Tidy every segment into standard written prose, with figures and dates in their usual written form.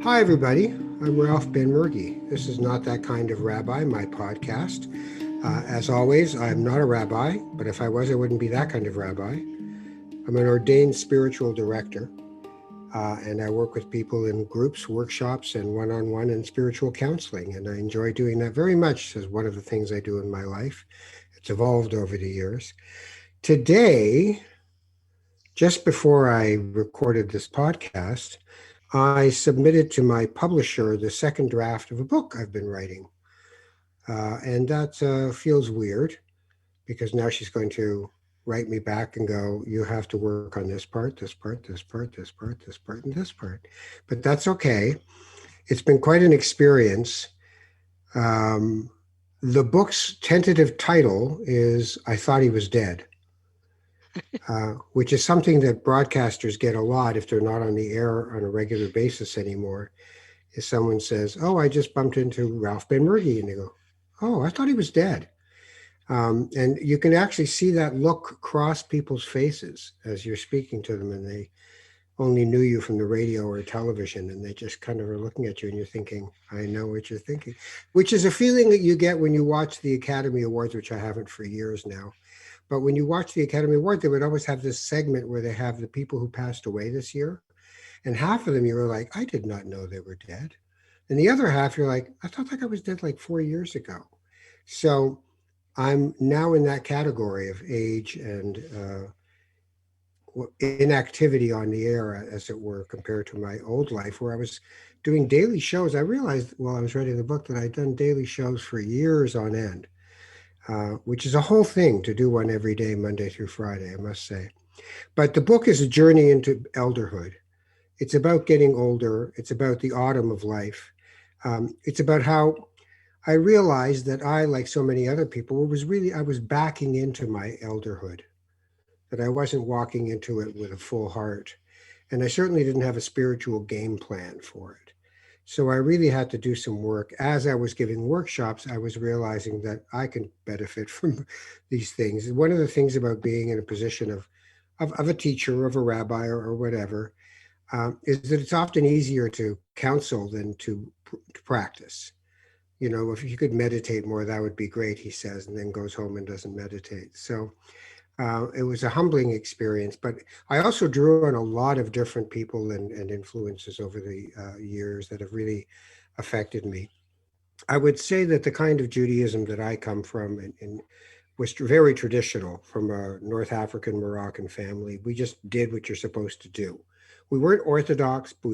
Hi, everybody. I'm Ralph Ben Murgy. This is Not That Kind of Rabbi, my podcast. As always, I'm not a rabbi, but if I was, I wouldn't be that kind of rabbi. I'm an ordained spiritual director, and I work with people in groups, workshops, and one-on-one and spiritual counseling. And I enjoy doing that very much as one of the things I do in my life. It's evolved over the years. Today, just before I recorded this podcast, I submitted to my publisher the second draft of a book I've been writing. And that feels weird because now she's going to write me back and go, you have to work on this part, this part, this part, this part, this part, and this part. But that's okay. It's been quite an experience. The book's tentative title is I Thought He Was Dead. Which is something that broadcasters get a lot if they're not on the air on a regular basis anymore. If someone says, oh, I just bumped into Ralph Ben Murgy, and they go, oh, I thought he was dead. And you can actually see that look cross people's faces as you're speaking to them, and they only knew you from the radio or television, and they just kind of are looking at you, and you're thinking, I know what you're thinking, which is a feeling that you get when you watch the Academy Awards, which I haven't for years now. But when you watch the Academy Award, they would always have this segment where they have the people who passed away this year. And half of them, you were like, I did not know they were dead. And the other half, you're like, I thought that guy was dead like 4 years ago. So I'm now in that category of age and inactivity on the air, as it were, compared to my old life where I was doing daily shows. I realized while I was writing the book that I'd done daily shows for years on end. Which is a whole thing to do one every day, Monday through Friday, I must say. But the book is a journey into elderhood. It's about getting older. It's about the autumn of life. It's about how I realized that I, like so many other people, I was backing into my elderhood, that I wasn't walking into it with a full heart. And I certainly didn't have a spiritual game plan for it. So I really had to do some work. As I was giving workshops, I was realizing that I can benefit from these things. One of the things about being in a position of a teacher, of a rabbi, or whatever, is that it's often easier to counsel than to practice. You know, if you could meditate more, that would be great, he says, and then goes home and doesn't meditate. So it was a humbling experience, but I also drew on a lot of different people and influences over the years that have really affected me. I would say that the kind of Judaism that I come from was very traditional, from a North African Moroccan family. We just did what you're supposed to do. We weren't Orthodox, but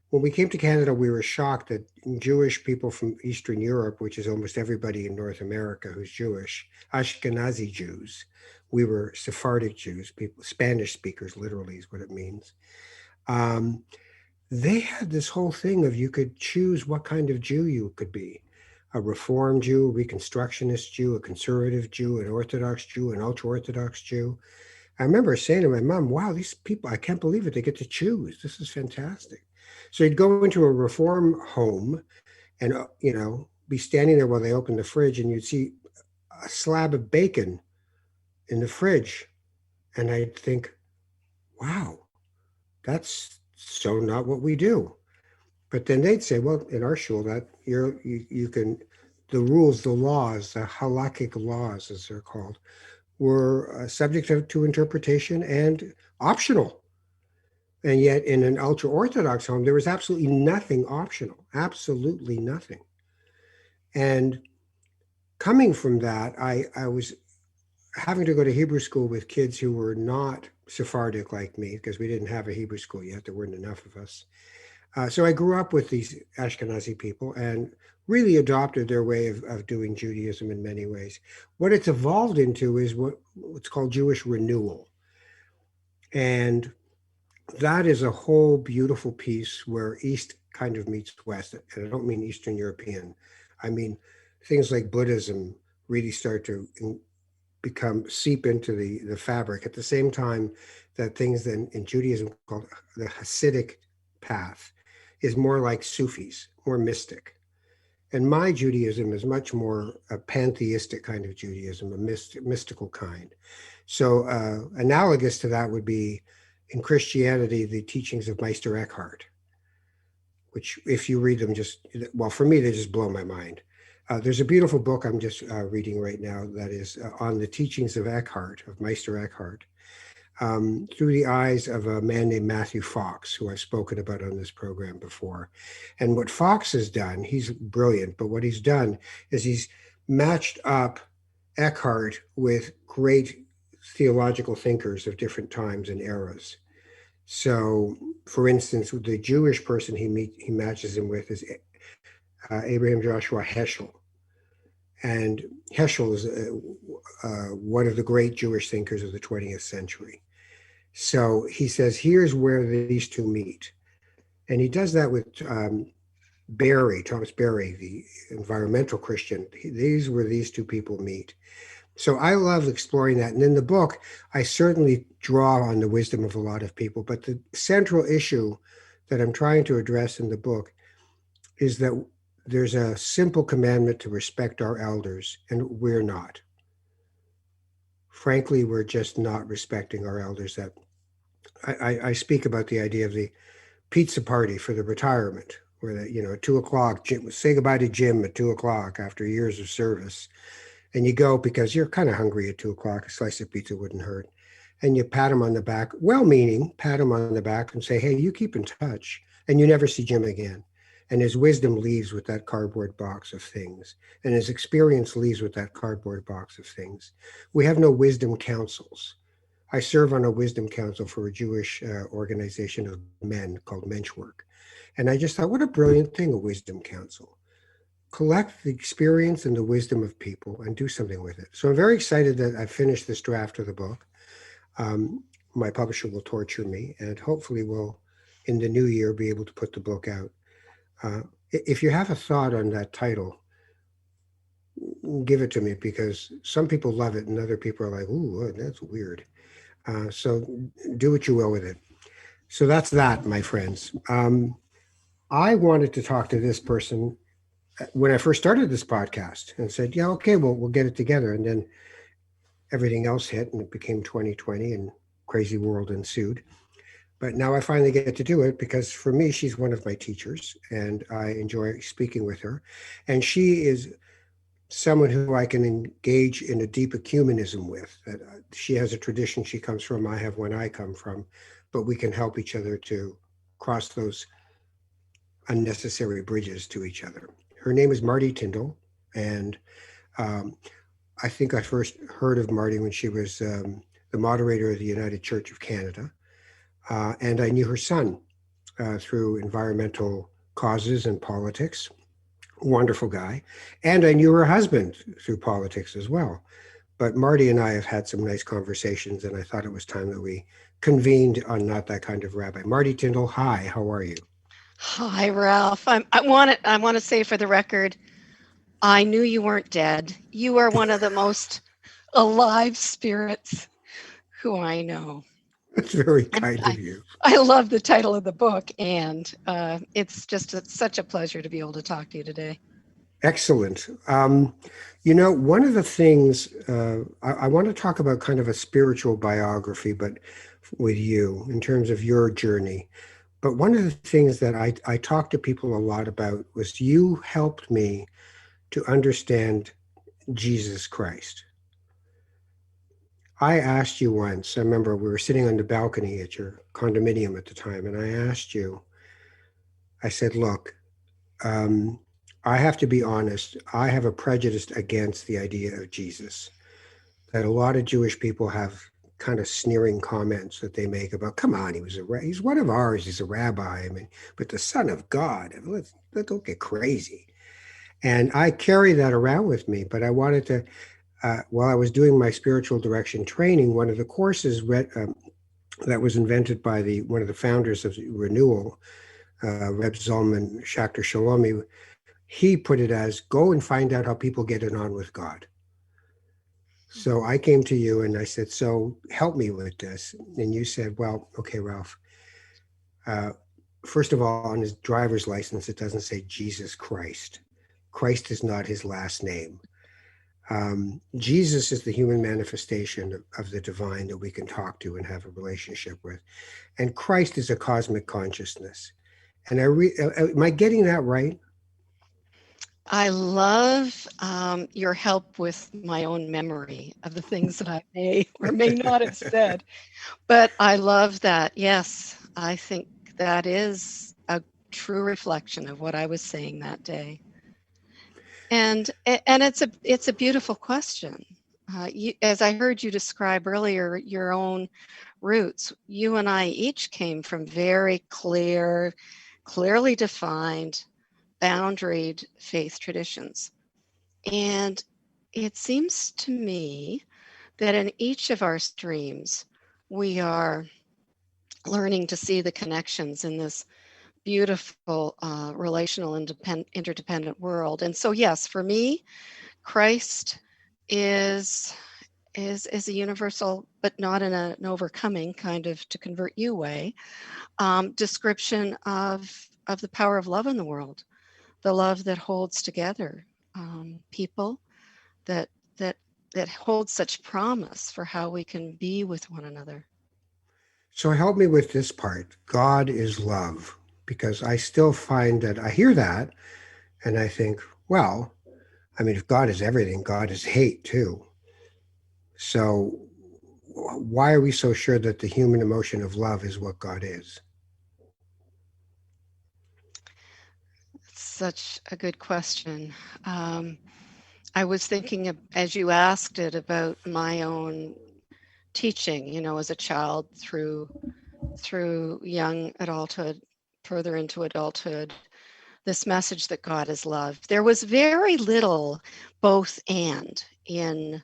when we came to Canada, we were shocked that Jewish people from Eastern Europe, which is almost everybody in North America who's Jewish, Ashkenazi Jews, we were Sephardic Jews, people, Spanish speakers, literally is what it means. They had this whole thing of you could choose what kind of Jew you could be. A Reform Jew, a Reconstructionist Jew, a conservative Jew, an Orthodox Jew, an ultra-Orthodox Jew. I remember saying to my mom, wow, these people, I can't believe it, they get to choose. This is fantastic. So you'd go into a Reform home and, be standing there while they opened the fridge, and you'd see a slab of bacon in the fridge. And I'd think, wow, that's so not what we do. But then they'd say, well, in our shul, that you can, the rules, the laws, the halakhic laws, as they're called, were subject to interpretation and optional. And yet in an ultra-Orthodox home, there was absolutely nothing optional, absolutely nothing. And coming from that, I was having to go to Hebrew school with kids who were not Sephardic like me, because we didn't have a Hebrew school yet. There weren't enough of us. So I grew up with these Ashkenazi people and really adopted their way of doing Judaism in many ways. What it's evolved into is what's called Jewish renewal. And that is a whole beautiful piece where East kind of meets West. And I don't mean Eastern European. I mean, things like Buddhism really start to seep into the fabric at the same time that things then in Judaism called the Hasidic path is more like Sufis, more mystic. And my Judaism is much more a pantheistic kind of Judaism, a mystical kind. So analogous to that would be in Christianity, the teachings of Meister Eckhart, which if you read them, well, for me, they just blow my mind. There's a beautiful book I'm just reading right now that is on the teachings of Eckhart, of Meister Eckhart, through the eyes of a man named Matthew Fox, who I've spoken about on this program before. And what Fox has done, he's brilliant, but what he's done is he's matched up Eckhart with great theological thinkers of different times and eras. So, for instance, the Jewish person he matches him with is Abraham Joshua Heschel. And Heschel is one of the great Jewish thinkers of the 20th century. So he says, here's where these two meet. And he does that with Thomas Berry, the environmental Christian. These were these two people meet. So I love exploring that. And in the book, I certainly draw on the wisdom of a lot of people. But the central issue that I'm trying to address in the book is that there's a simple commandment to respect our elders, and we're not. Frankly, we're just not respecting our elders. That I speak about the idea of the pizza party for the retirement, where at 2:00, say goodbye to Jim at 2:00 after years of service. And you go because you're kind of hungry at 2:00. A slice of pizza wouldn't hurt. And you pat him on the back, well-meaning, pat him on the back and say, hey, you keep in touch. And you never see Jim again. And his wisdom leaves with that cardboard box of things. And his experience leaves with that cardboard box of things. We have no wisdom councils. I serve on a wisdom council for a Jewish organization of men called Menschwerk. And I just thought, what a brilliant thing, a wisdom council. Collect the experience and the wisdom of people and do something with it. So I'm very excited that I finished this draft of the book. My publisher will torture me, and hopefully will, in the new year, be able to put the book out. If you have a thought on that title, give it to me, because some people love it and other people are like, ooh, that's weird. So do what you will with it. So that's that, my friends. I wanted to talk to this person when I first started this podcast and said, yeah, okay, well, we'll get it together. And then everything else hit and it became 2020 and crazy world ensued. But now I finally get to do it because for me, she's one of my teachers and I enjoy speaking with her. And she is someone who I can engage in a deep ecumenism with. That she has a tradition she comes from, I have one I come from, but we can help each other to cross those unnecessary bridges to each other. Her name is Mardi Tindal, and I think I first heard of Mardi when she was the moderator of the United Church of Canada, and I knew her son through environmental causes and politics. Wonderful guy. And I knew her husband through politics as well. But Mardi and I have had some nice conversations, and I thought it was time that we convened on Not That Kind of Rabbi. Mardi Tindal, hi, how are you? Hi, Ralph. I want to say for the record, I knew you weren't dead. You are one of the most alive spirits who I know. That's very kind of you. I love the title of the book, and it's just such a pleasure to be able to talk to you today. Excellent. One of the things I want to talk about kind of a spiritual biography, but with you in terms of your journey. But one of the things that I talk to people a lot about was you helped me to understand Jesus Christ. I asked you once, I remember we were sitting on the balcony at your condominium at the time, and I asked you, I said, look, I have to be honest, I have a prejudice against the idea of Jesus. That a lot of Jewish people have kind of sneering comments that they make about, come on, he's one of ours, he's a rabbi, but the Son of God, let's don't get crazy. And I carry that around with me, but I wanted to, while I was doing my spiritual direction training, one of the courses that was invented by one of the founders of Renewal, Reb Zalman Schachter Shalomi, he put it as, go and find out how people get it on with God. So I came to you and I said, so help me with this. And you said, well, okay, Ralph, first of all, on his driver's license, it doesn't say Jesus Christ. Christ is not his last name. Jesus is the human manifestation of the divine that we can talk to and have a relationship with. And Christ is a cosmic consciousness. And am I getting that right? I love your help with my own memory of the things that I may or may not have said. But I love that. Yes, I think that is a true reflection of what I was saying that day. And it's a beautiful question. As I heard you describe earlier, your own roots. You and I each came from very clearly defined, boundaried faith traditions. And it seems to me that in each of our streams, we are learning to see the connections in this beautiful relational interdependent world. And so, yes, for me, Christ is is a universal, but not in an overcoming kind of to convert you way description of the power of love in the world, the love that holds together people, that that that holds such promise for how we can be with one another. So help me with this part. God is love, because I still find that I hear that and I think, well, I mean, if God is everything, God is hate too. So why are we so sure that the human emotion of love is what God is? Such a good question. Um, I was thinking as you asked it about my own teaching, as a child through young adulthood, further into adulthood, this message that God is love. There was very little both and in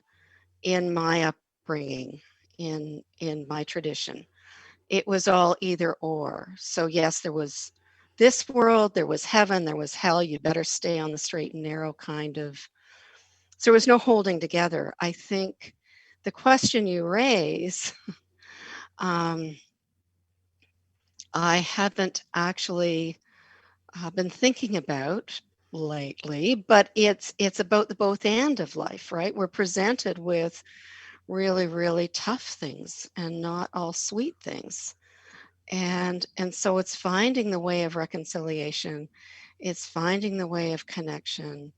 my upbringing, in my tradition. It was all either or. So yes, there was this world, there was heaven, there was hell. You better stay on the straight and narrow kind of. So there was no holding together. I think the question you raise, um, I haven't actually been thinking about lately, but it's about the both and of life, right? We're presented with really, really tough things and not all sweet things. And so it's finding the way of reconciliation, it's finding the way of connection,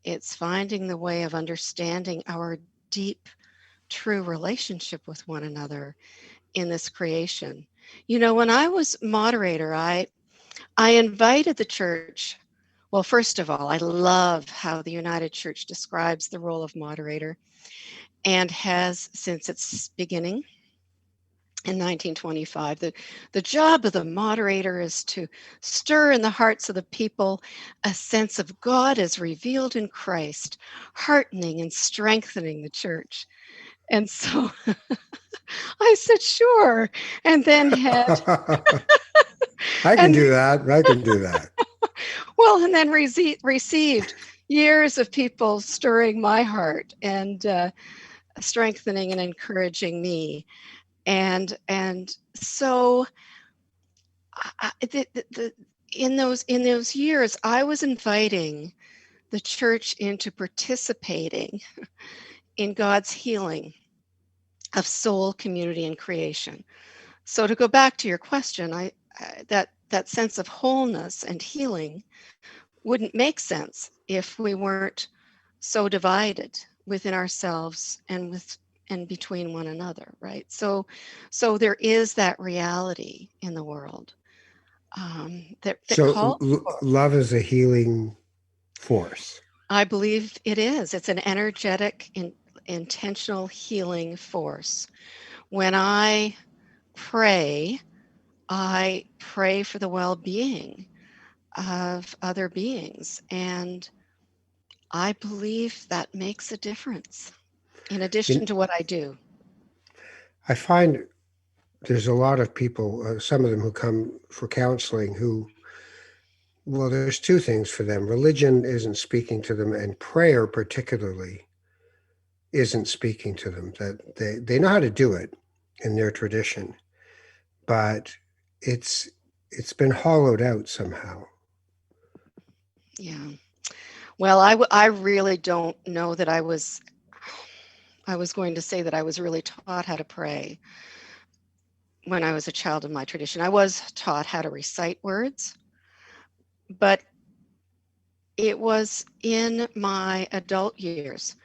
it's finding the way of understanding our deep true relationship with one another in this creation. When I was moderator, I invited the church. Well, first of all, I love how the United Church describes the role of moderator and has since its beginning in 1925. The job of the moderator is to stir in the hearts of the people a sense of God as revealed in Christ, heartening and strengthening the church. And so I said, sure. And then had, I can and do that. I can do that. well, and then received years of people stirring my heart and strengthening and encouraging me. And so in those years, I was inviting the church into participating in God's healing of soul, community, and creation. So to go back to your question, that sense of wholeness and healing wouldn't make sense if we weren't so divided within ourselves and between one another, right? So there is that reality in the world that So calls for. love is a healing force. I believe it is. It's an energetic, intentional healing force. When pray, I pray for the well-being of other beings, and I believe that makes a difference in addition You, to what I do. I find there's a lot of people, some of them who come for counseling who, well, there's two things for them. Religion isn't speaking to them, and prayer particularly isn't speaking to them. That they know how to do it in their tradition, but it's it's been hollowed out somehow. Yeah. Well, I really don't know that I was going to say that I was really taught how to pray when I was a child in my tradition. I was taught how to recite words, but it was in my adult years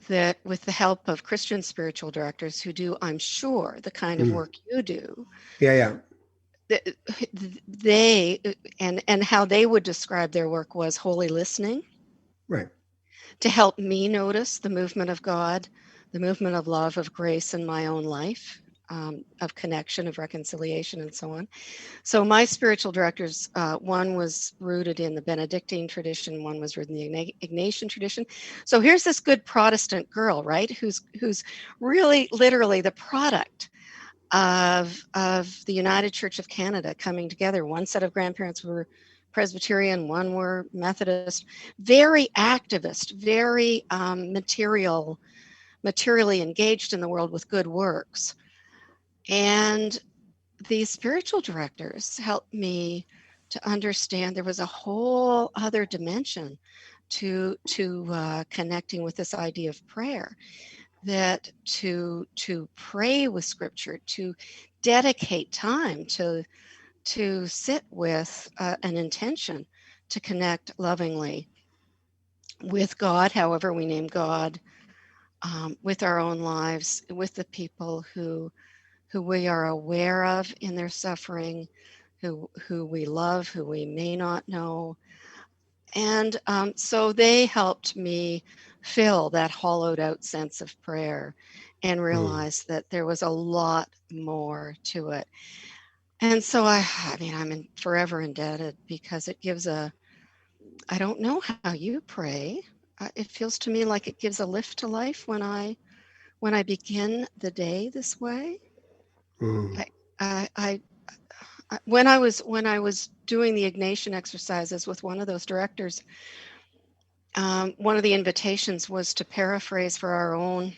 that, with the help of Christian spiritual directors who do, I'm sure, the kind of Mm. work you do, Yeah, yeah. th- they and how they would describe their work was holy listening Right. to help me notice the movement of God, the movement of love, of grace in my own life, of connection, of reconciliation, and so on. So my spiritual directors, one was rooted in the Benedictine tradition, one was rooted in the Ignatian tradition. So here's this good Protestant girl, right, who's really literally the product of the United Church of Canada coming together. One set of grandparents were Presbyterian, one were Methodist, very activist, very materially engaged in the world with good works. And these spiritual directors helped me to understand there was a whole other dimension to connecting with this idea of prayer, that to pray with scripture, to dedicate time to sit with an intention to connect lovingly with God, however we name God, with our own lives, with the people who we are aware of in their suffering, who we love, who we may not know. And so they helped me fill that hollowed out sense of prayer and Mm. realize that there was a lot more to it. And so I mean, forever indebted, because it gives I don't know how you pray. It feels to me like it gives a lift to life when I begin the day this way. Mm. I, I when I was doing the Ignatian exercises with one of those directors, one of the invitations was to paraphrase for our own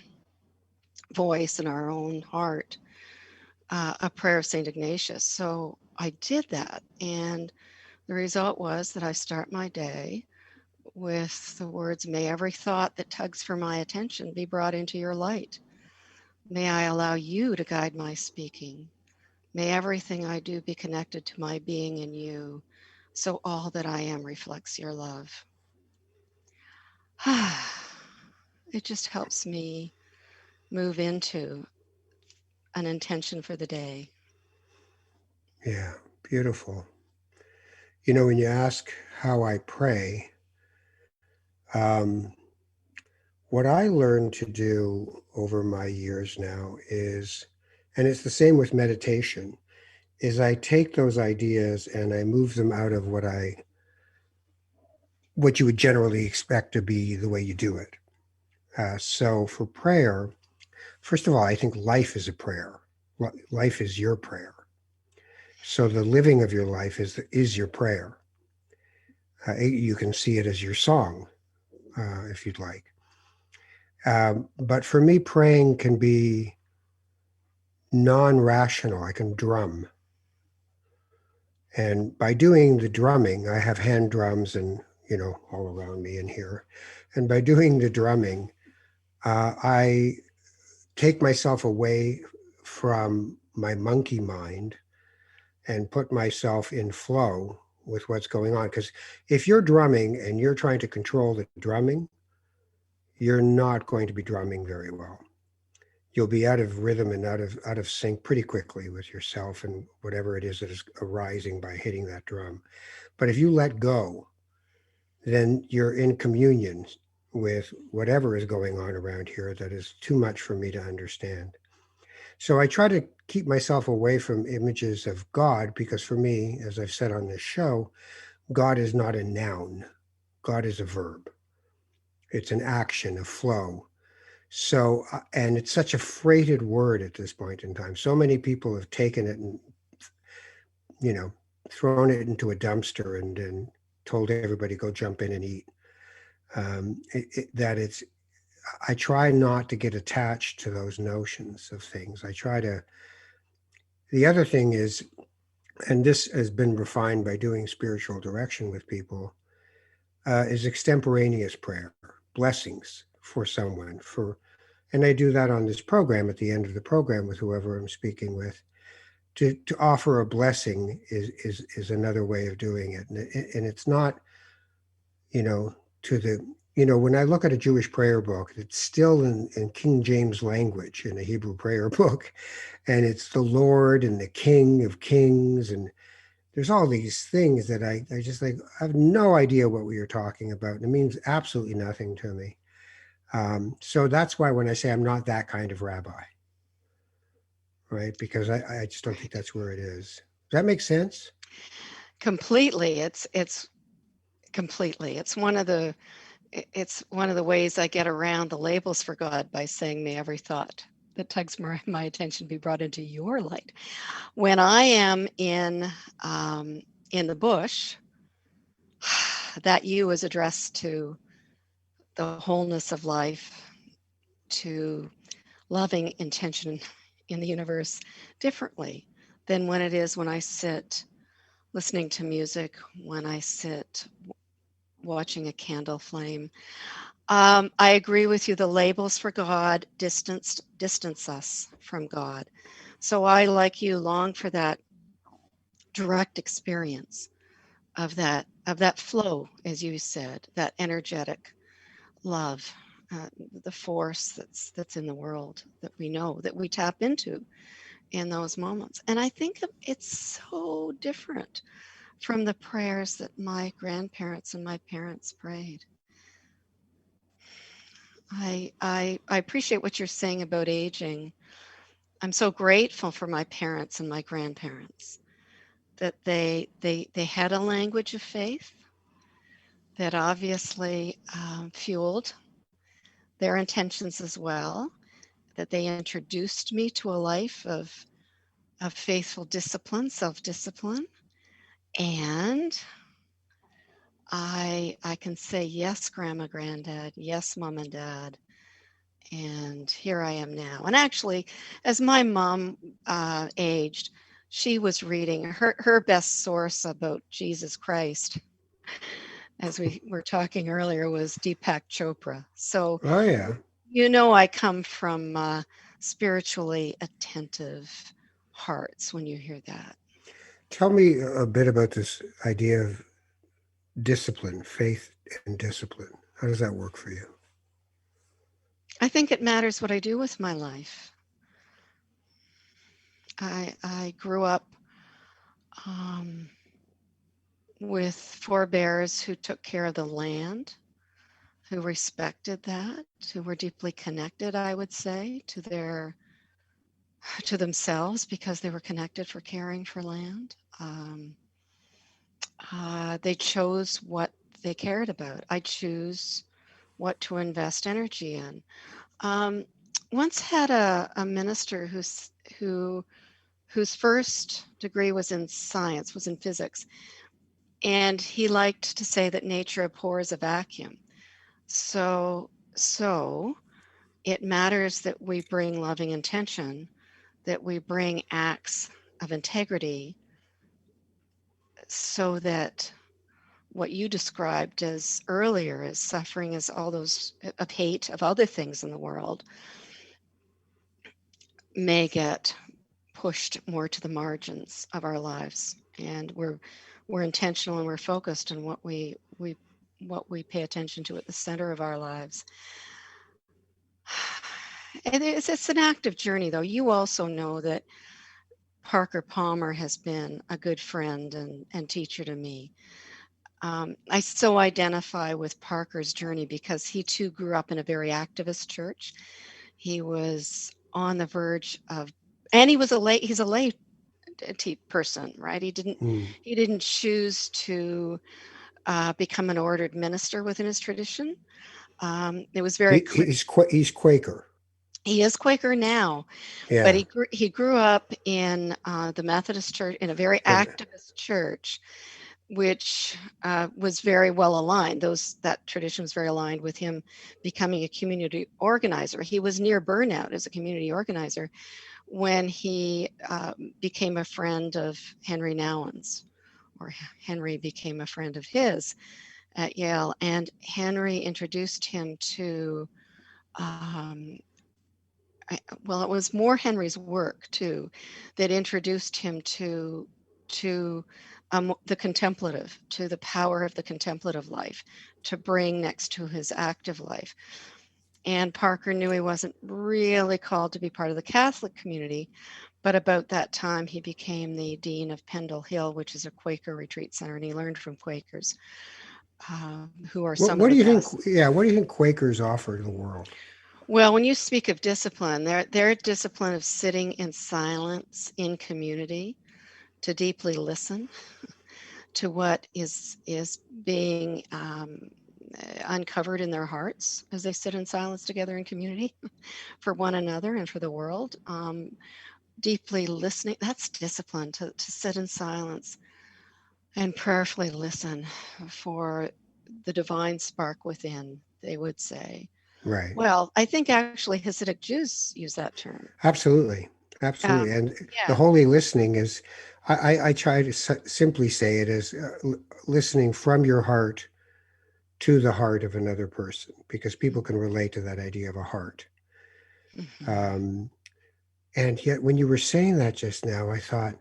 voice and our own heart a prayer of Saint Ignatius. So I did that, and the result was that I start my day with the words, "May every thought that tugs for my attention be brought into your light. May I allow you to guide my speaking. May everything I do be connected to my being in you, so all that I am reflects your love." It just helps me move into an intention for the day. Yeah. Beautiful. You know, when you ask how I pray, um, what I learned to do over my years now is, and it's the same with meditation, is I take those ideas and I move them out of what you would generally expect to be the way you do it. So for prayer, first of all, I think life is a prayer. Life is your prayer. So the living of your life is your prayer. You can see it as your song, if you'd like. But for me, praying can be non-rational. I can drum, and by doing the drumming, I have hand drums and all around me in here. And by doing the drumming, I take myself away from my monkey mind and put myself in flow with what's going on. Because if you're drumming and you're trying to control the drumming, you're not going to be drumming very well. You'll be out of rhythm and out of sync pretty quickly with yourself and whatever it is that is arising by hitting that drum. But if you let go, then you're in communion with whatever is going on around here that is too much for me to understand. So I try to keep myself away from images of God because for me, as I've said on this show, God is not a noun. God is a verb. It's an action, a flow. So, and it's such a freighted word at this point in time. So many people have taken it and, you know, thrown it into a dumpster and told everybody go jump in and eat. That it's, I try not to get attached to those notions of things. I try to, the other thing is, and this has been refined by doing spiritual direction with people, is extemporaneous prayer, blessings for someone, and I do that on this program at the end of the program with whoever I'm speaking with. to offer a blessing is another way of doing it, and it's not, you know, to the, when I look at a Jewish prayer book, it's still in King James language in a Hebrew prayer book, and it's the Lord and the King of Kings, and there's all these things that I just like, I have no idea what we are talking about, and it means absolutely nothing to me. So that's why when I say I'm not that kind of rabbi, right? Because I just don't think Right. that's where it is. Does that make sense? Completely. It's completely. It's one of the ways I get around the labels for God by saying, may every thought that tugs my attention be brought into your light. When I am in the bush, that you is addressed to the wholeness of life, to loving intention in the universe differently than when it is when I sit listening to music, when I sit watching a candle flame. I agree with you. The labels for God distance us from God. So I, like you, long for that direct experience of that flow, as you said, that energetic love, uh, the force that's in the world that we know that we tap into in those moments. And I think it's so different from the prayers that my grandparents and my parents prayed. I appreciate what you're saying about aging. I'm so grateful for my parents and my grandparents that they had a language of faith that obviously fueled their intentions as well, that they introduced me to a life of faithful discipline, self-discipline. And I can say, yes, grandma, granddad, yes, mom and dad. And here I am now. And actually, as my mom aged, she was reading her best source about Jesus Christ, as we were talking earlier, was Deepak Chopra. So, Oh yeah. I come from spiritually attentive hearts when you hear that. Tell me a bit about this idea of discipline, faith and discipline. How does that work for you? I think it matters what I do with my life. I grew up um, with forebears who took care of the land, who respected that, who were deeply connected, I would say, to themselves because they were connected for caring for land. They chose what they cared about. I choose what to invest energy in. Um, Once had a minister who whose first degree was in science, was in physics, and he liked to say that nature abhors a vacuum. So it matters that we bring loving intention, that we bring acts of integrity, so that what you described as earlier as suffering, as all those of hate, of other things in the world, may get pushed more to the margins of our lives, and we're intentional and we're focused on what we pay attention to at the center of our lives. And it's an active journey, though. You also know that Parker Palmer has been a good friend and teacher to me. I so identify with Parker's journey because he too grew up in a very activist church. He was on the verge of, and he's a lay person, right? Mm. He didn't choose to become an ordered minister within his tradition. It was very clear. He's Quaker. He is Quaker now, but Yeah. he grew up in the Methodist church, in a very And activist church, which was very well aligned. That tradition was very aligned with him becoming a community organizer. He was near burnout as a community organizer when he became a friend of Henry Nouwen's, or Henry became a friend of his at Yale. And Henry introduced him to um, well, it was more Henry's work too that introduced him to the contemplative, to the power of the contemplative life, to bring next to his active life. And Parker knew he wasn't really called to be part of the Catholic community, but about that time he became the dean of Pendle Hill, which is a Quaker retreat center, and he learned from Quakers, who are some of What the do you think? best. Yeah, what do you think Quakers offer to the world? Well, when you speak of discipline, their discipline of sitting in silence in community to deeply listen to what is being uncovered in their hearts as they sit in silence together in community for one another and for the world. Deeply listening, that's discipline, to sit in silence and prayerfully listen for the divine spark within, they would say. Right. Well, I think actually Hasidic Jews use that term. Absolutely. Um, Absolutely. And the yeah. holy listening is, I try to simply say it as listening from your heart to the heart of another person, because people can relate to that idea of a heart. Mhm. Um, and yet, when you were saying that just now, I thought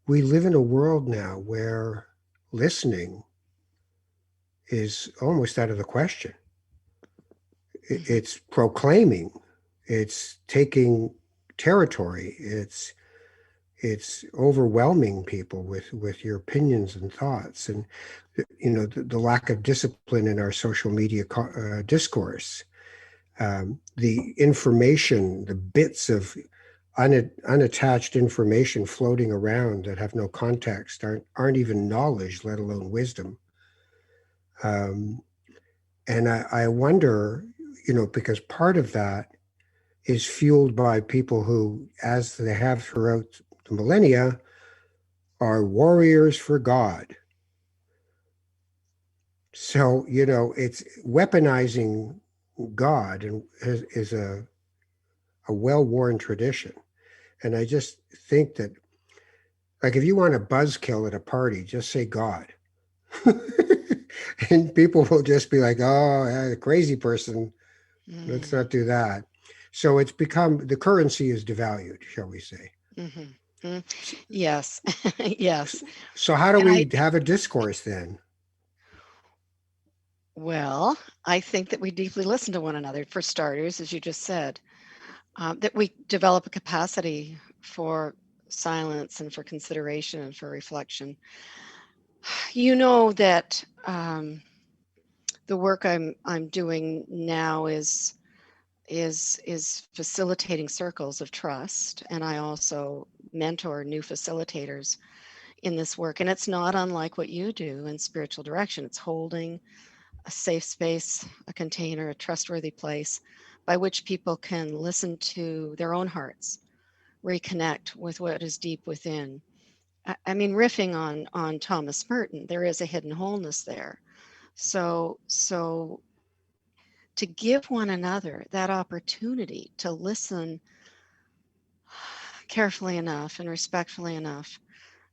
we live in a world now where listening is almost out of the question. Mhm. It's proclaiming, it's taking territory, it's overwhelming people with your opinions and thoughts, and the lack of discipline in our social media discourse, the information, the bits of unattached information floating around that have no context, aren't even knowledge, let alone wisdom. um, and I wonder, because part of that is fueled by people who, as they have throughout the millennia, are warriors for God. So, it's weaponizing God, and is a well-worn tradition. And I just think that, like, if you want a buzzkill at a party, just say God. And people will just be like, oh, yeah, crazy person, let's Mm. not do that. So it's become, the currency is devalued, shall we say. Mhm. Mm. Yes. Yes. So how do And we have a discourse then? well, I think that we deeply listen to one another, for starters, as you just said, that we develop a capacity for silence and for consideration and for reflection. You know that the work I'm doing now is facilitating circles of trust, and I also mentor new facilitators in this work. And it's not unlike what you do in spiritual direction. It's holding a safe space, a container, a trustworthy place by which people can listen to their own hearts, reconnect with what is deep within. I mean, riffing on Thomas Merton, there is a hidden wholeness there. So to give one another that opportunity to listen carefully enough and respectfully enough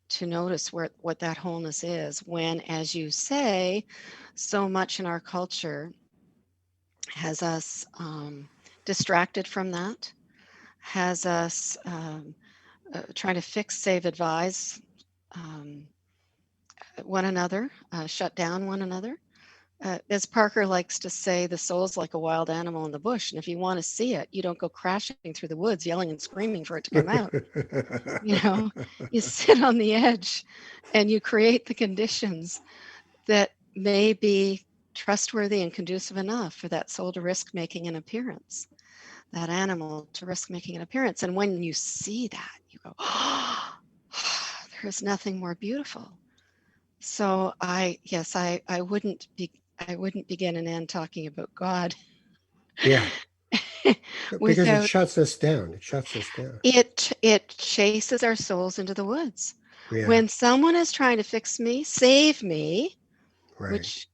to notice what that wholeness is, when, as you say, so much in our culture has us distracted from that, has us trying to fix, save, advise um, one another, shut down one another. As Parker likes to say, the soul's like a wild animal in the bush, and if you want to see it, you don't go crashing through the woods yelling and screaming for it to come out. You know, you sit on the edge and you create the conditions that may be trustworthy and conducive enough for that soul to risk making an appearance, that animal to risk making an appearance. And when you see that, you go, oh, there is nothing more beautiful. So yes, I wouldn't begin and end talking about God Yeah, because it without shuts us down. It shuts us down. it chases our souls into the woods. Yeah, When someone is trying to fix me, save me, right. which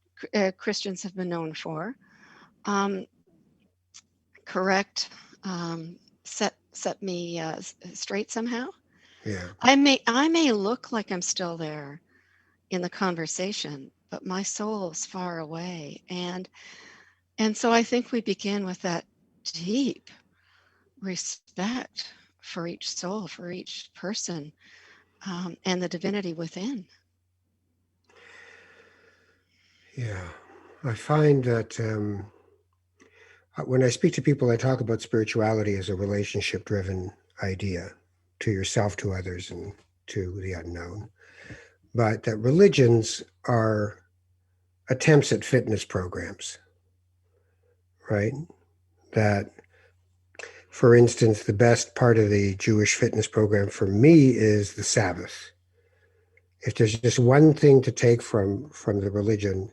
Christians have been known for, um, correct, set me straight somehow. Yeah. I may look like I'm still there in the conversation, but my soul is far away, and so I think we begin with that deep respect for each soul, for each person, and the divinity within. Yeah. I find that when I speak to people, I talk about spirituality as a relationship driven idea to yourself, to others, and to the unknown. But that religions are attempts at fitness programs, right? That, for instance, the best part of the Jewish fitness program for me is the Sabbath. If there's just one thing to take from the religion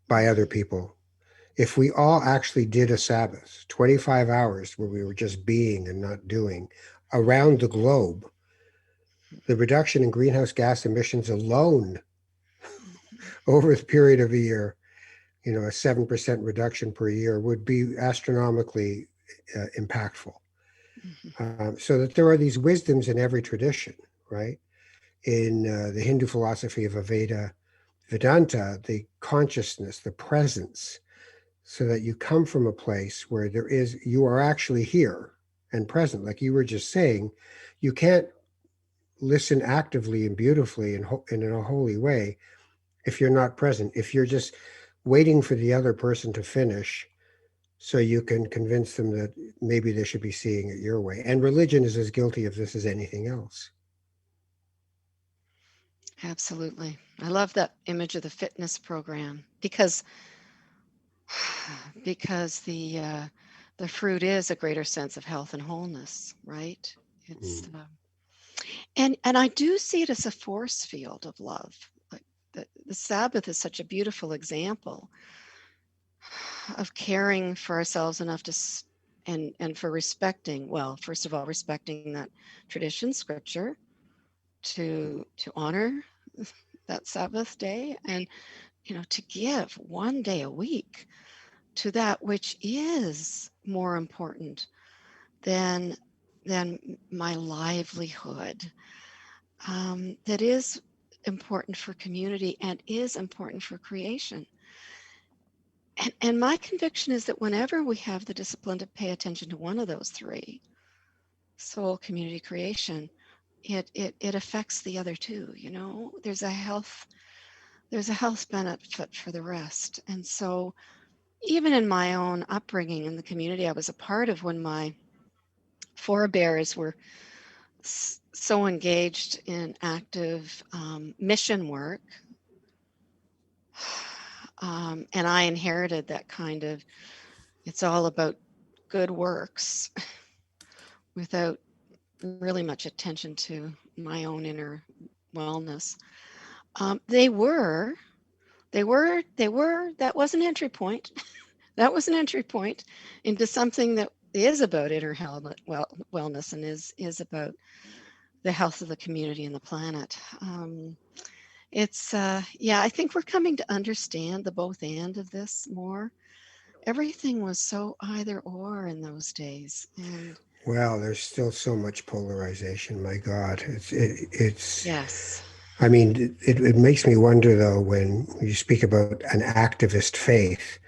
by other people, if we all actually did a Sabbath, 25 hours where we were just being and not doing around the globe, the reduction in greenhouse gas emissions alone over the period of a year, a 7% reduction per year would be astronomically impactful. Mhm. So that there are these wisdoms in every tradition, right? In the Hindu philosophy of Vedanta, the consciousness, the presence, so that you come from a place where you are actually here and present. Like you were just saying, you can't listen actively and beautifully and in a holy way if you're not present. If you're just waiting for the other person to finish so you can convince them that maybe they should be seeing it your way. And religion is as guilty of this as anything else. Absolutely. I love that image of the fitness program because the fruit is a greater sense of health and wholeness, right? It's Mm. and I do see it as a force field of love. Like the Sabbath is such a beautiful example of caring for ourselves enough and for respecting, well, first of all, respecting that tradition, scripture, to honor that Sabbath day, and to give one day a week to that which is more important than my livelihood, that is important for community and is important for creation. And my conviction is that whenever we have the discipline to pay attention to one of those three, soul, community, creation, it affects the other two. There's a health benefit for the rest. And so even in my own upbringing in the community I was a part of, when my forebears were so engaged in active mission work, and I inherited that kind of, it's all about good works without really much attention to my own inner wellness. That was an entry point. That was an entry point into something that is about inner health, wellness, and is about the health of the community and the planet. Yeah, I think we're coming to understand the both and of this more. Everything was so either or in those days, and Well, there's still so much polarization. My God, it's. yes. I mean, it makes me wonder though when you speak about an activist faith.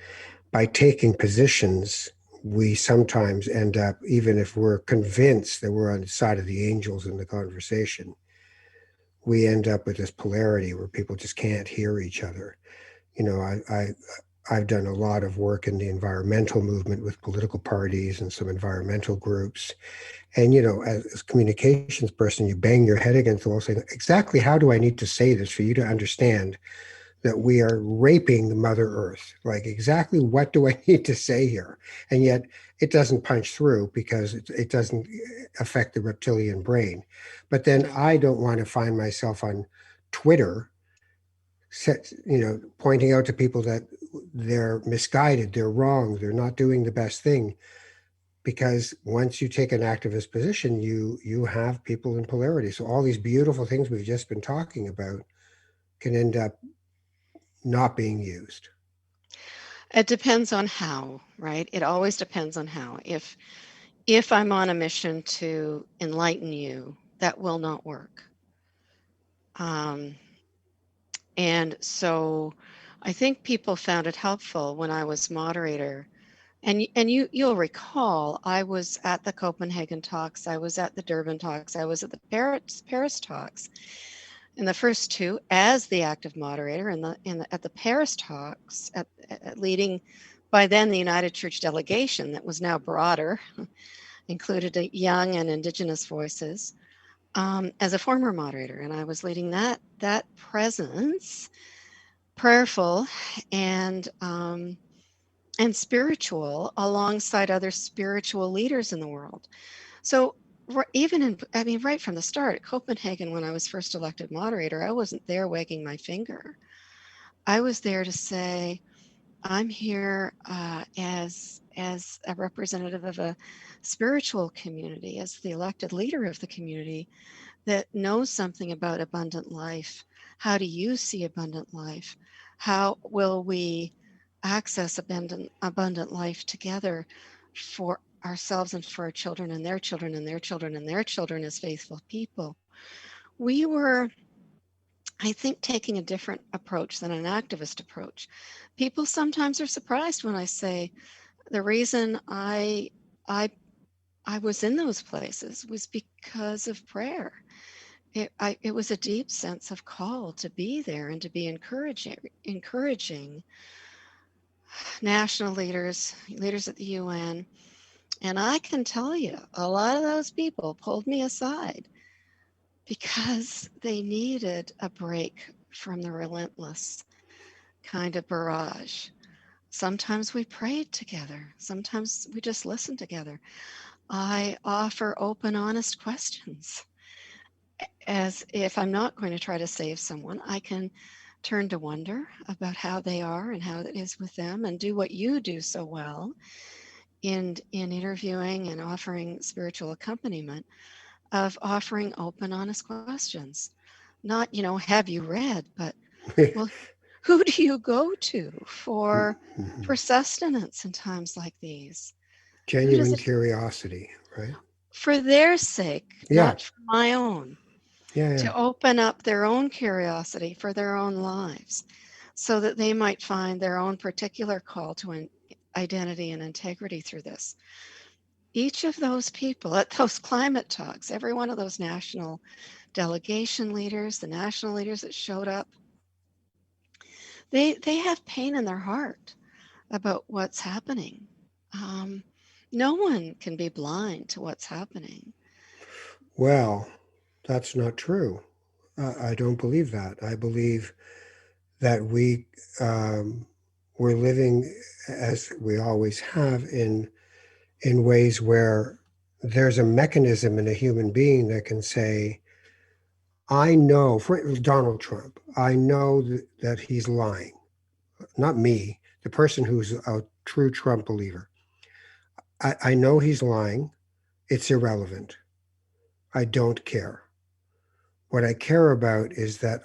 By taking positions, we sometimes end up, even if we're convinced that we're on the side of the angels in the conversation, we end up with this polarity where people just can't hear each other. You know, I've done a lot of work in the environmental movement with political parties and some environmental groups. And, as a communications person, you bang your head against the wall saying, exactly how do I need to say this for you to understand that we are raping Mother Earth? Like, exactly what do I need to say here? And yet it doesn't punch through because it doesn't affect the reptilian brain. But then No. I don't want to find myself on Twitter, pointing out to people that they're misguided, they're wrong, they're not doing the best thing. Because once you take an activist position, you have people in polarity. So all these beautiful things we've just been talking about can end up not being used. It depends on how, right? It always depends on how. If I'm on a mission to enlighten you, that will not work. Um, and so I think people found it helpful when I was moderator You'll recall I was at the Copenhagen talks, I was at the Durban talks, I was at the Paris talks. In the first two, as the active moderator, at the Paris talks, at leading by then the United Church delegation that was now broader, included young and Indigenous voices, as a former moderator, and I was leading that presence, prayerful and spiritual, alongside other spiritual leaders in the world. So right from the start at Copenhagen, when I was first elected moderator, I wasn't there wagging my finger. I was there to say, I'm here as a representative of a spiritual community, as the elected leader of the community that knows something about abundant life. How do you see abundant life? How will we access abundant life together for ourselves and for our children and their children and their children and their children as faithful people? We were, I think, taking a different approach than an activist approach. People sometimes are surprised when I say the reason I was in those places was because of prayer. It was a deep sense of call to be there and to be encouraging national leaders at the UN. And I can tell you, a lot of those people pulled me aside because they needed a break from the relentless kind of barrage. Sometimes we prayed together. Sometimes we just listened together. I offer open, honest questions. As if I'm not going to try to save someone, I can turn to wonder about how they are and how it is with them, and do what you do so well in interviewing and offering spiritual accompaniment, of offering open, honest questions. Not, have you read, but, well, who do you go to for sustenance in times like these? Who does Genuine it curiosity, right? for their sake, Yeah, not for my own? yeah. To open up their own curiosity for their own lives so that they might find their own particular call to identity and integrity through this. Each of those people at those climate talks, every one of those national delegation leaders, the national leaders that showed up, they have pain in their heart about what's happening. Um, no one can be blind to what's happening. Well, that's not true. I don't believe that. I believe that we're living, as we always have, in ways where there's a mechanism in a human being that can say, I know, for Donald Trump, I know that he's lying. Not me, the person who's a true Trump believer. I know he's lying. It's irrelevant. I don't care. What I care about is that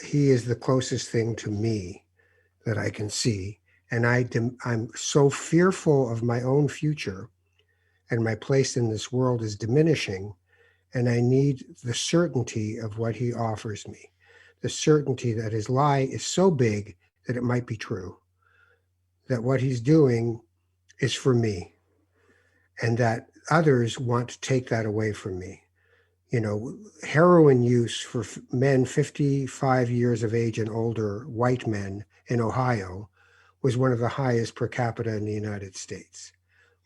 he is the closest thing to me that I can see. And I'm so fearful of my own future, and my place in this world is diminishing. And I need the certainty of what he offers me, the certainty that his lie is so big that it might be true, that what he's doing is for me, and that others want to take that away from me. Heroin use for men 55 years of age and older, white men in Ohio, was one of the highest per capita in the United States.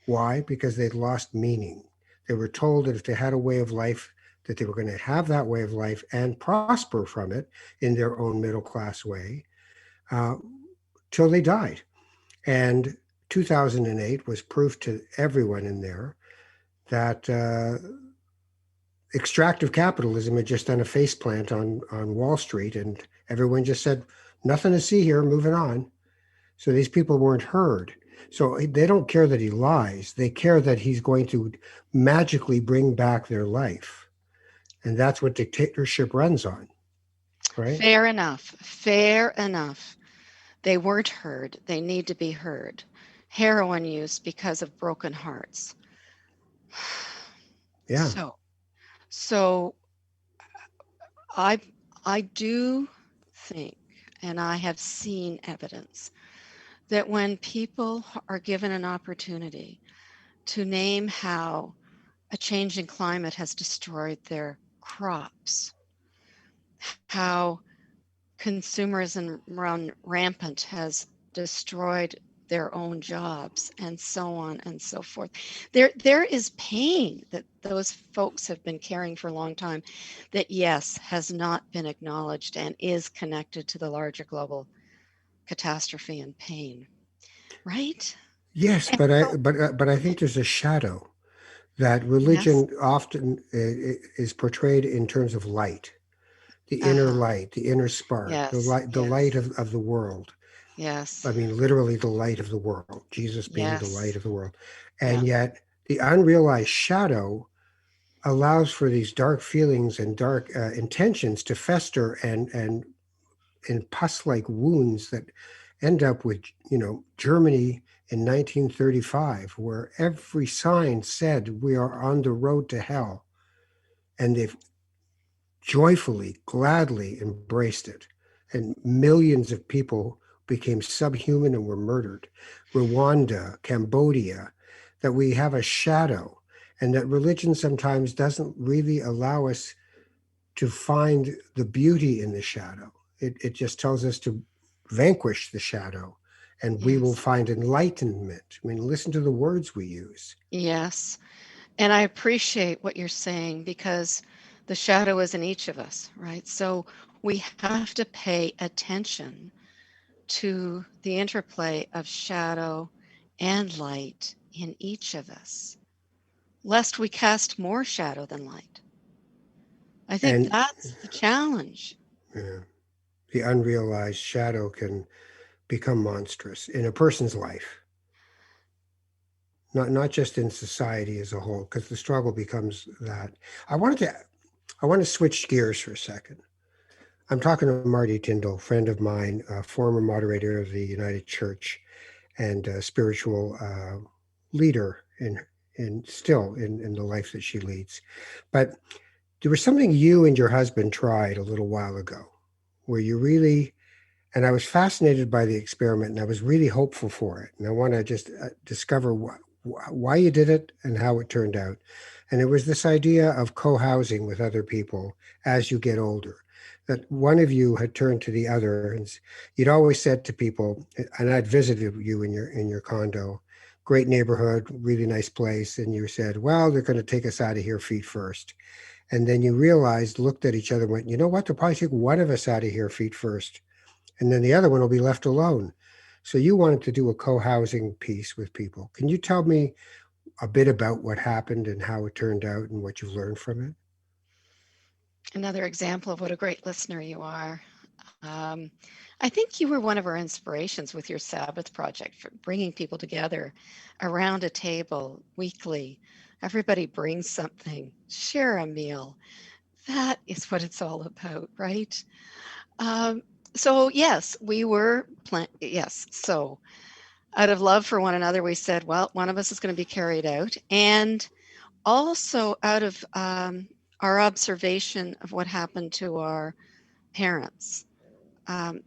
Why? Because they'd lost meaning. They were told that if they had a way of life, that they were going to have that way of life and prosper from it in their own middle class way, uh, till they died. And 2008 was proof to everyone in there that extractive capitalism had just done a faceplant on Wall Street, and everyone just said, nothing to see here, moving on. So these people weren't heard. So they don't care that he lies. They care that he's going to magically bring back their life. And that's what dictatorship runs on, right? Fair enough. Fair enough. They weren't heard. They need to be heard. Heroin use because of broken hearts. Yeah. So I I do think, and I have seen evidence that when people are given an opportunity to name how a changing climate has destroyed their crops, how consumerism run rampant has destroyed their own jobs, and so on and so forth. There is pain that those folks have been carrying for a long time that, yes, has not been acknowledged and is connected to the larger global catastrophe and pain, right? Yes, And so, but I think there's a shadow that yes, religion often is portrayed in terms of uh-huh, light, the inner spark, yes, the light yes, of the world. yes, I mean, literally the light of the world, Jesus being the light yes, of the world. And yeah, yet, the unrealized shadow allows for these dark feelings and dark intentions to fester and in pus-like wounds that end up with, Germany in 1935, where every sign said we are on the road to hell, and they've joyfully, gladly embraced it, and millions of people became subhuman and were murdered. Rwanda, Cambodia, that we have a shadow, and that religion sometimes doesn't really allow us to find the beauty in the shadow. It just tells us to vanquish the shadow and we will yes, find enlightenment. I mean, listen to the words we use. yes. And I appreciate what you're saying because the shadow is in each of us, right? So we have to pay attention to the interplay of shadow and light in each of us, lest we cast more shadow than light. I think And that's the challenge. uh, the unrealized shadow can become monstrous in a person's life, not just in society as a whole, because the struggle becomes that. I wanted to I want to switch gears for a second. I'm talking to Marty Tindal, friend of mine, a former moderator of the United Church, and a spiritual leader in still in the life that she leads. But there was something you and your husband tried a little while ago, where you really, and I was fascinated by the experiment, and I was really hopeful for it, and I want to just discover why you did it and how it turned out. And it was this idea of co-housing with other people as you get older. That one of you had turned to the other, and you'd always said to people, and I'd visited you in your condo, great neighborhood, really nice place, and you said, "Well, they're going to take us out of here feet first." And then you realized, looked at each other, and went, "You know what? They'll probably take one of us out of here feet first, and then the other one will be left alone." So you wanted to do a co-housing piece with people. Can you tell me a bit about what happened and how it turned out and what you've learned from it? Another example of what a great listener you are. Um, I think you were one of our inspirations with your Sabbath project for bringing people together around a table weekly. Everybody brings something, share a meal. That is what it's all about, right? Um, so yes, we were yes. So out of love for one another, we said, well, one of us is going to be carried out, and also out of our observation of what happened to our parents,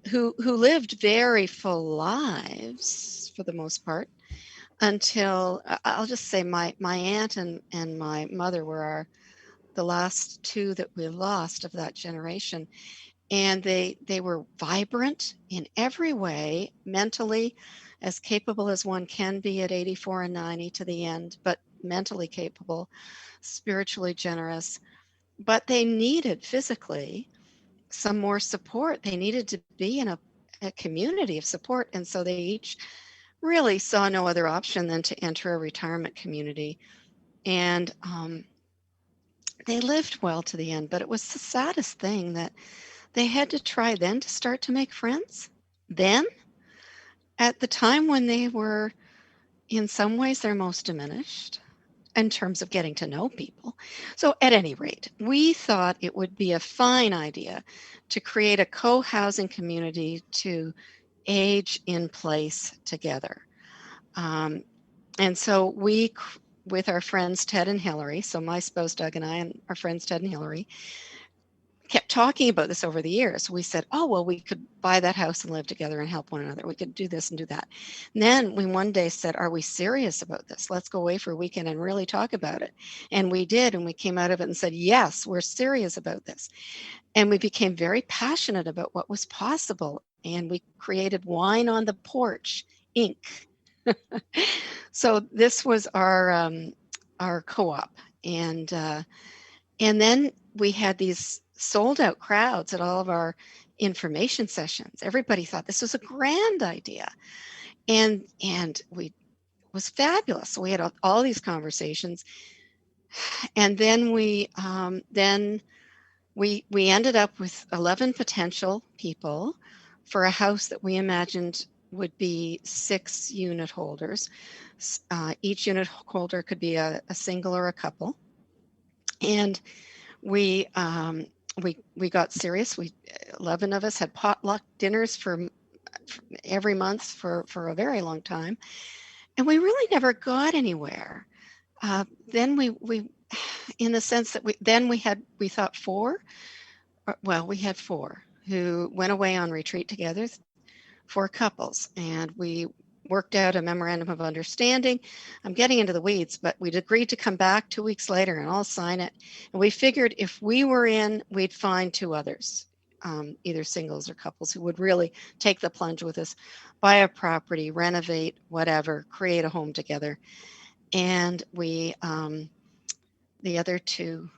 who lived very full lives for the most part until I'll just say my aunt and my mother were the last two that we lost of that generation, and they were vibrant in every way, mentally as capable as one can be at 84 and 90 to the end, but mentally capable, spiritually generous, but they needed physically some more support. They needed to be in a community of support. And so they each really saw no other option than to enter a retirement community. And they lived well to the end, but it was the saddest thing that they had to try then to start to make friends. Then, at the time when they were in some ways their most diminished in terms of getting to know people. So, at any rate, we thought it would be a fine idea to create a co housing community to age in place together. Um, and so with our friends Ted and Hillary, so my spouse Doug and I and our friends Ted and Hillary, kept talking about this over the years. We said, oh, well, we could buy that house and live together and help one another. We could do this and do that. And then we one day said, are we serious about this? Let's go away for a weekend and really talk about it. And we did. And we came out of it and said, yes, we're serious about this. And we became very passionate about what was possible. And we created Wine on the Porch, Inc. So this was our co-op. And then we had these sold out crowds at all of our information sessions. Everybody thought this was a grand idea. And we was fabulous. So we had all these conversations. And then we ended up with 11 potential people for a house that we imagined would be 6 unit holders. Each unit holder could be a single or a couple. And we got serious. 11 of us had potluck dinners for every month for a very long time, and we really never got anywhere. Then we in the sense that we thought 4. Well, we had 4 who went away on retreat together, 4 couples, and we worked out a memorandum of understanding. I'm getting into the weeds, but we'd agreed to come back 2 weeks later and I'll sign it. And we figured if we were in, we'd find 2 others, either singles or couples who would really take the plunge with us, buy a property, renovate, whatever, create a home together. And we, the other 2,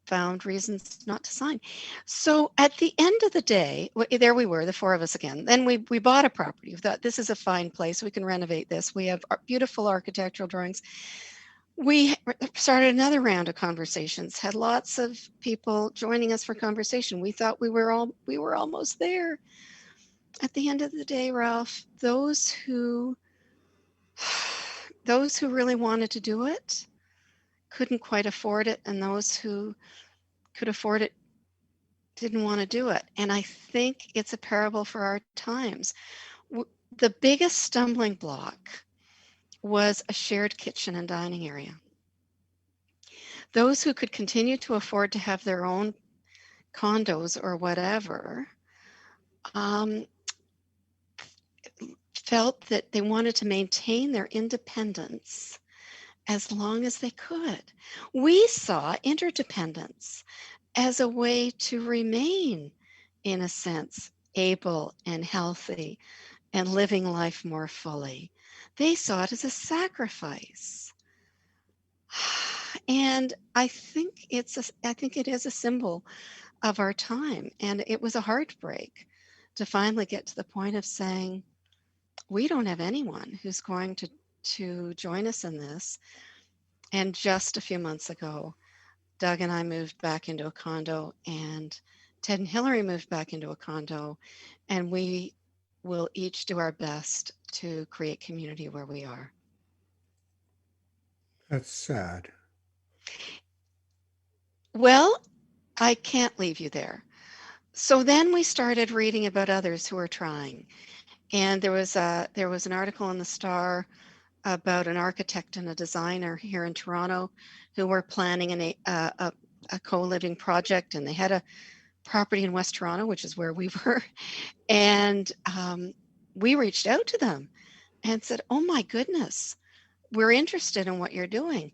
found reasons not to sign. So at the end of the day, there we were, the 4 of us again. Then we bought a property. We thought, this is a fine place. We can renovate this. We have beautiful architectural drawings. We started another round of conversations, had lots of people joining us for conversation. We thought we were almost there. At the end of the day, Ralph, those who really wanted to do it couldn't quite afford it, and those who could afford it didn't want to do it. And I think it's a parable for our times. The biggest stumbling block was a shared kitchen and dining area. Those who could continue to afford to have their own condos or whatever felt that they wanted to maintain their independence as long as they could. We saw interdependence as a way to remain, in a sense, able and healthy and living life more fully. They saw it as a sacrifice. And I think it is a symbol of our time. And it was a heartbreak to finally get to the point of saying, we don't have anyone who's going to join us in this. And just a few months ago, Doug and I moved back into a condo, and Ted and Hillary moved back into a condo, and we will each do our best to create community where we are. That's sad. Well, I can't leave you there. So then we started reading about others who are trying. And there was an article in the Star about an architect and a designer here in Toronto who were planning a co-living project, and they had a property in West Toronto, which is where we were. And we reached out to them and said, oh my goodness, we're interested in what you're doing.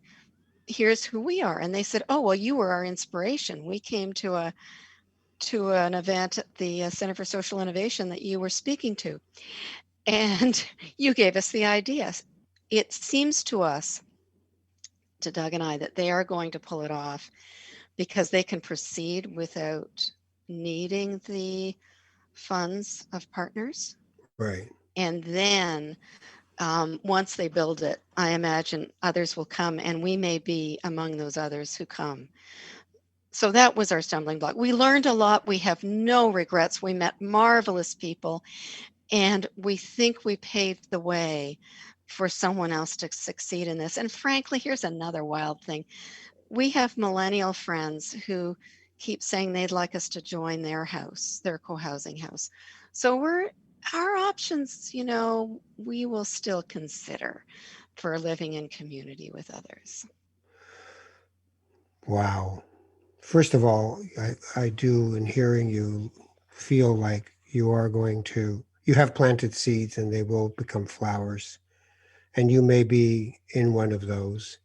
Here's who we are. And they said, oh, well, you were our inspiration. We came to an event at the Center for Social Innovation that you were speaking to, and you gave us the ideas. It seems to us, to Doug and I, that they are going to pull it off because they can proceed without needing the funds of partners. Right. And then once they build it, I imagine others will come, and we may be among those others who come. So that was our stumbling block. We learned a lot. We have no regrets. We met marvelous people, and we think we paved the way for someone else to succeed in this. And frankly, here's another wild thing. We have millennial friends who keep saying they'd like us to join their house, their co-housing house. So our options, we will still consider for living in community with others. Wow. First of all, I do, in hearing you, feel like you have planted seeds and they will become flowers. And you may be in one of those.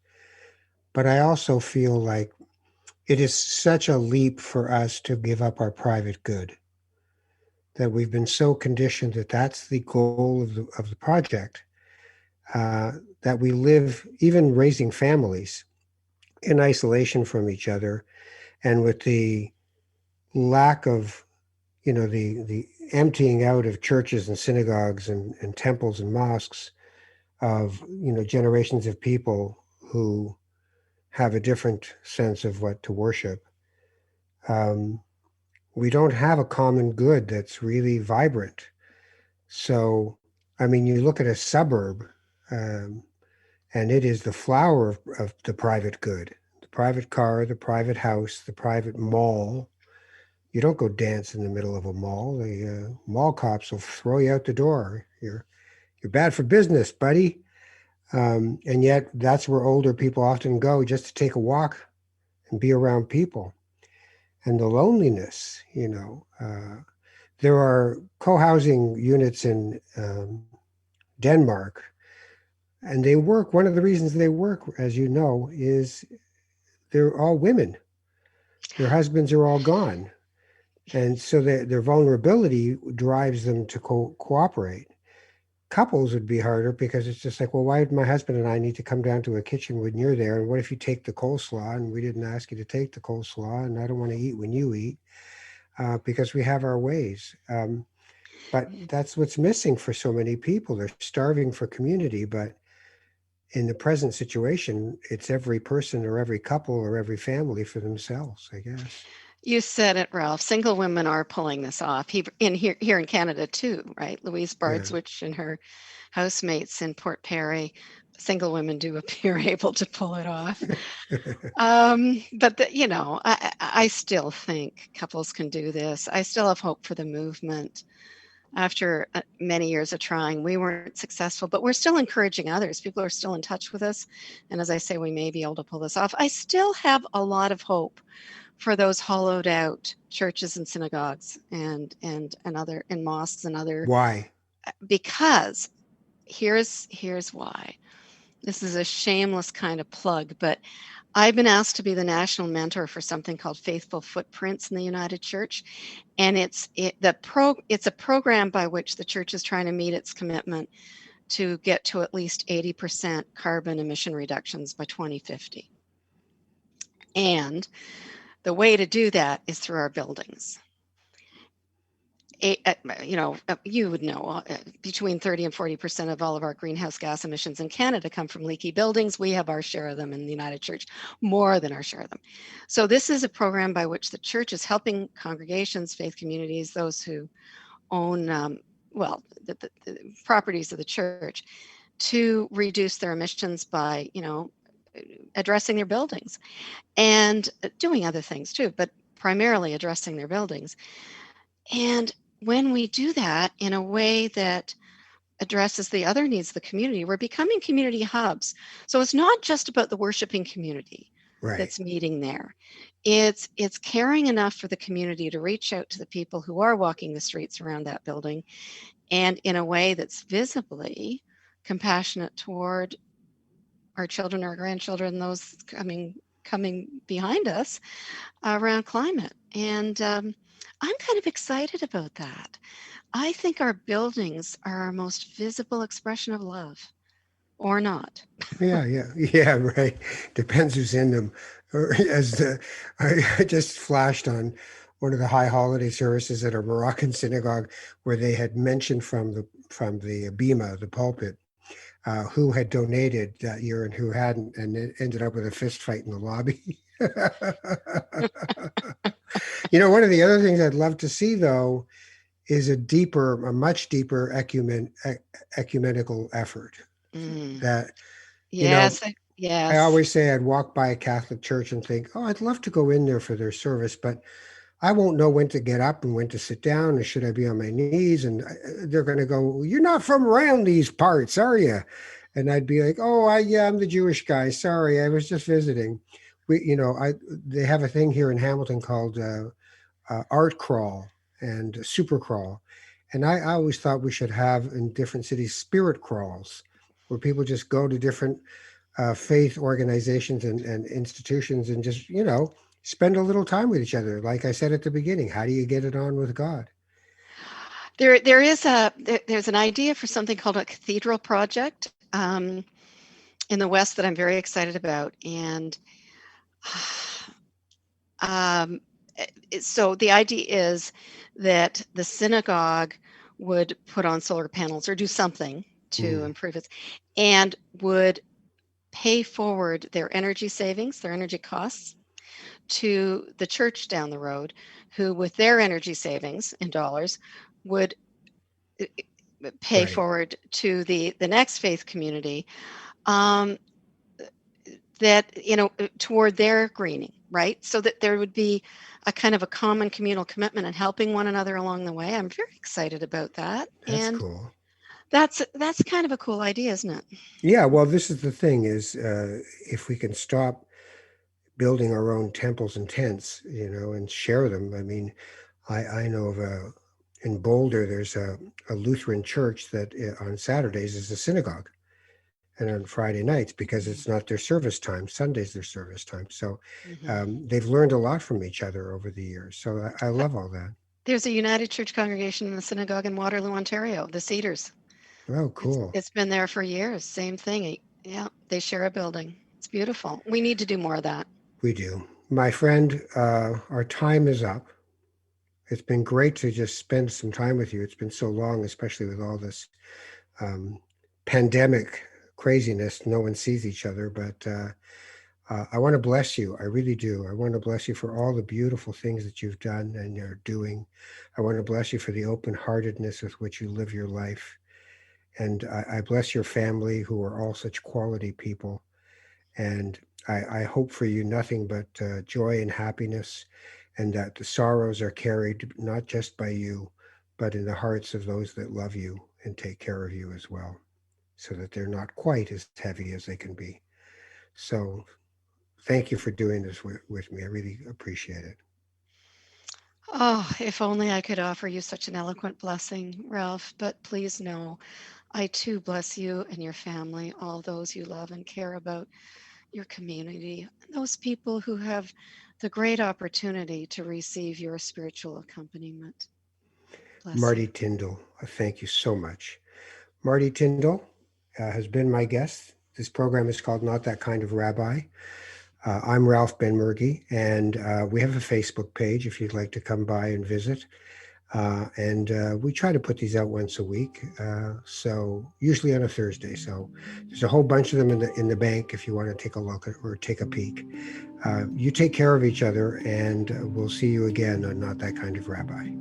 But I also feel like it is such a leap for us to give up our private good, that we've been so conditioned that that's the goal of the project, that we live, even raising families, in isolation from each other, and with the lack of, the emptying out of churches and synagogues and temples and mosques of, generations of people who have a different sense of what to worship. Um, we don't have a common good that's really vibrant. So, I mean, you look at a suburb, um, and it is the flower of the private good, the private car, the private house, the private mall. You don't go dance in the middle of a mall. The mall cops will throw you out the door. You're bad for business, buddy. And yet, that's where older people often go, just to take a walk and be around people. And the loneliness, there are co-housing units in Denmark, and they work. One of the reasons they work, as you know, is they're all women. Their husbands are all gone, and so their vulnerability drives them to cooperate. Couples would be harder because it's just like, well, why would my husband and I need to come down to a kitchen when you're there? And what if you take the coleslaw and we didn't ask you to take the coleslaw, and I don't want to eat when you eat, because we have our ways. But that's what's missing for so many people. They're starving for community, but in the present situation, it's every person or every couple or every family for themselves, I guess. You said it, Ralph. Single women are pulling this off. Here in Canada too, right? Louise Yeah. Bardswich and her housemates in Port Perry, single women do appear able to pull it off. But I still think couples can do this. I still have hope for the movement. After many years of trying, we weren't successful, but we're still encouraging others. People are still in touch with us. And as I say, we may be able to pull this off. I still have a lot of hope for those hollowed out churches and synagogues and other and mosques and other, Why? because here's why. This is a shameless kind of plug, but I've been asked to be the national mentor for something called Faithful Footprints in the United Church, and it's a program by which the church is trying to meet its commitment to get to at least 80% carbon emission reductions by 2050. And the way to do that is through our buildings. You would know, between 30 and 40% of all of our greenhouse gas emissions in Canada come from leaky buildings. We have our share of them in the United Church, more than our share of them. So this is a program by which the church is helping congregations, faith communities, those who own, the properties of the church, to reduce their emissions by, addressing their buildings and doing other things too, but primarily addressing their buildings. And when we do that in a way that addresses the other needs of the community, we're becoming community hubs. So it's not just about the worshiping community Right. that's meeting there. It's caring enough for the community to reach out to the people who are walking the streets around that building, and in a way that's visibly compassionate toward our children, our grandchildren, those coming behind us around climate. And I'm kind of excited about that. I think our buildings are our most visible expression of love, or not. Yeah, yeah, yeah, right. Depends who's in them. Or I just flashed on one of the high holiday services at a Moroccan synagogue where they had mentioned from the bima, the pulpit, who had donated that year and who hadn't, and it ended up with a fist fight in the lobby. One of the other things I'd love to see, though, is a much deeper ecumenical effort. Mm. That, you know, Yes, I yes. always say I'd walk by a Catholic church and think, oh, I'd love to go in there for their service, but I won't know when to get up and when to sit down, and should I be on my knees? And they're going to go, "You're not from around these parts, are you?" And I'd be like, "Oh, yeah, I'm the Jewish guy. Sorry, I was just visiting." they have a thing here in Hamilton called art crawl and super crawl. And I always thought we should have in different cities spirit crawls where people just go to different faith organizations and institutions and just, spend a little time with each other. Like I said at the beginning, how do you get it on with God? There's an idea for something called a cathedral project in the West that I'm very excited about. And um, so the idea is that the synagogue would put on solar panels or do something to Mm, improve it, and would pay forward their energy savings, their energy costs, to the church down the road, who, with their energy savings in dollars, would pay right. forward to the next faith community, um, that toward their greening, right? So that there would be a kind of a common communal commitment and helping one another along the way. I'm very excited about that, That's and cool. that's kind of a cool idea, isn't it? Yeah, well, this is the thing is if we can stop building our own temples and tents, and share them. I mean, I know of in Boulder, there's a Lutheran church that on Saturdays is a synagogue, and on Friday nights, because Mhm. it's not their service time, Sunday's their service time. So Mhm. they've learned a lot from each other over the years. So I love all that. There's a United Church congregation in the synagogue in Waterloo, Ontario, the Cedars. Oh, It's cool. it's been there for years. Same thing. Yeah, they share a building. It's beautiful. We need to do more of that. We do. My friend, our time is up. It's been great to just spend some time with you. It's been so long, especially with all this um, pandemic craziness. No one sees each other, but I want to bless you. I really do. I want to bless you for all the beautiful things that you've done and are doing. I want to bless you for the open heartedness with which you live your life. And I bless your family, who are all such quality people. And I hope for you nothing but joy and happiness, and that the sorrows are carried not just by you, but in the hearts of those that love you and take care of you as well, so that they're not quite as heavy as they can be. So thank you for doing this with me. I really appreciate it. Oh, if only I could offer you such an eloquent blessing, Ralph. But please know, I too bless you and your family, all those you love and care about, your community, those people who have the great opportunity to receive your spiritual accompaniment. Bless you. Mardi Tindal, thank you so much. Mardi Tindal has been my guest. This program is called Not That Kind of Rabbi. I'm Ralph Benmergui, and we have a Facebook page if you'd like to come by and visit. And we try to put these out once a week, so usually on a Thursday. So there's a whole bunch of them in the bank if you want to take a look at, or take a peek. You take care of each other, and we'll see you again on Not That Kind of Rabbi.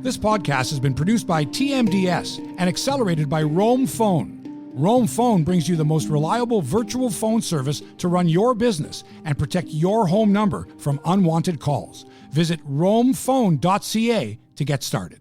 This podcast has been produced by TMDS and accelerated by Roam Phone. Roam Phone brings you the most reliable virtual phone service to run your business and protect your home number from unwanted calls. Visit roamphone.ca to get started.